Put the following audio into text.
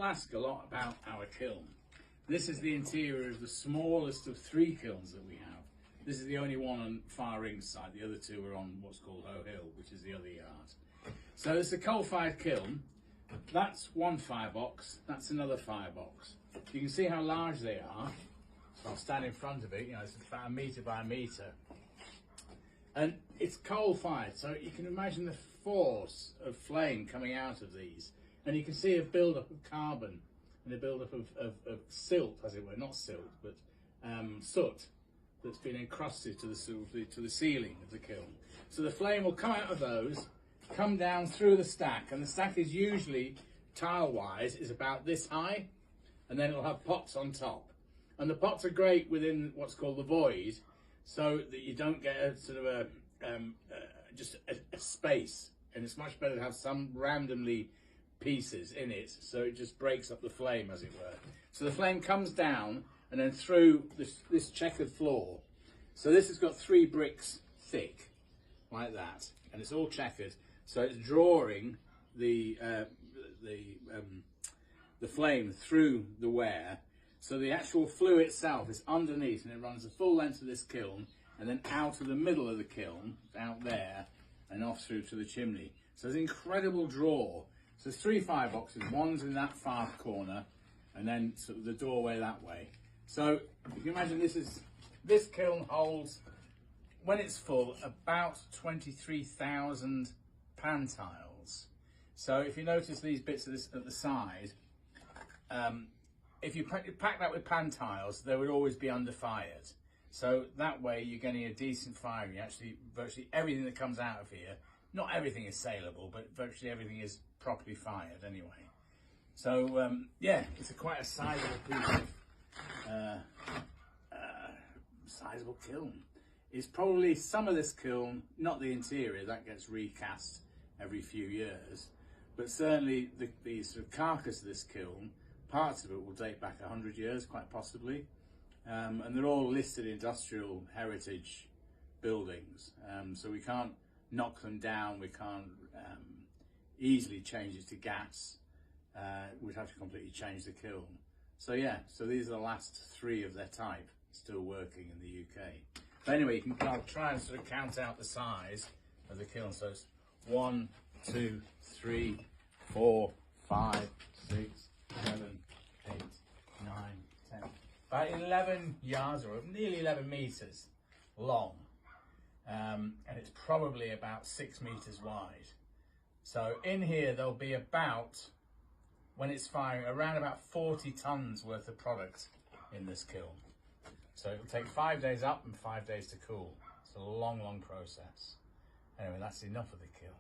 ask a lot about our kiln. This is the interior of the smallest of 3 kilns that we have. This is the only one on Far side. The other 2 are on what's called Hoe Hill, which is the other yard. So it's a coal-fired kiln. That's one firebox, that's another firebox. You can see how large they are. So I'll stand in front of it, you know, it's about 1 metre by 1 metre. And it's coal-fired, so you can imagine the force of flame coming out of these. And you can see a build-up of carbon and a build-up of silt, as it were, not silt, but soot that's been encrusted to the ceiling of the kiln. So the flame will come out of those, come down through the stack, and the stack is usually, tile-wise, is about this high, and then it'll have pots on top. And the pots are great within what's called the void, so that you don't get a sort of just a space, and it's much better to have some randomly pieces in it, so it just breaks up the flame, as it were. So the flame comes down and then through this checkered floor. So this has got 3 bricks thick, like that, and it's all checkered. So it's drawing the flame through the ware. So the actual flue itself is underneath, and it runs the full length of this kiln, and then out of the middle of the kiln, out there, and off through to the chimney. So there's an incredible draw. So there's 3 fireboxes, one's in that far corner, and then sort of the doorway that way. So you can imagine this kiln holds, when it's full, about 23,000 pan tiles. So if you notice these bits of this at the side, if you pack that with pan tiles, they would always be underfired. So that way you're getting a decent firing. Actually, virtually everything that comes out of here, not everything is saleable, but virtually everything is properly fired anyway. So yeah, it's quite a sizable piece of sizable kiln. It's probably some of this kiln, not the interior, that gets recast every few years, but certainly the sort of carcass of this kiln, parts of it will date back 100 years, quite possibly, and they're all listed industrial heritage buildings, so we can't knock them down, we can't easily change it to gas. We'd have to completely change the kiln. So yeah, so these are the last 3 of their type still working in the UK. But anyway, I'll try and sort of count out the size of the kiln. So it's 1, 2, 3, 4, 5, 6, 7, 8, 9, 10. About 11 yards, or nearly 11 metres long. And it's probably about 6 metres wide. So in here there'll be about, when it's firing, around about 40 tonnes worth of product in this kiln. So it'll take 5 days up and 5 days to cool. It's a long, long process. Anyway, that's enough of the kiln.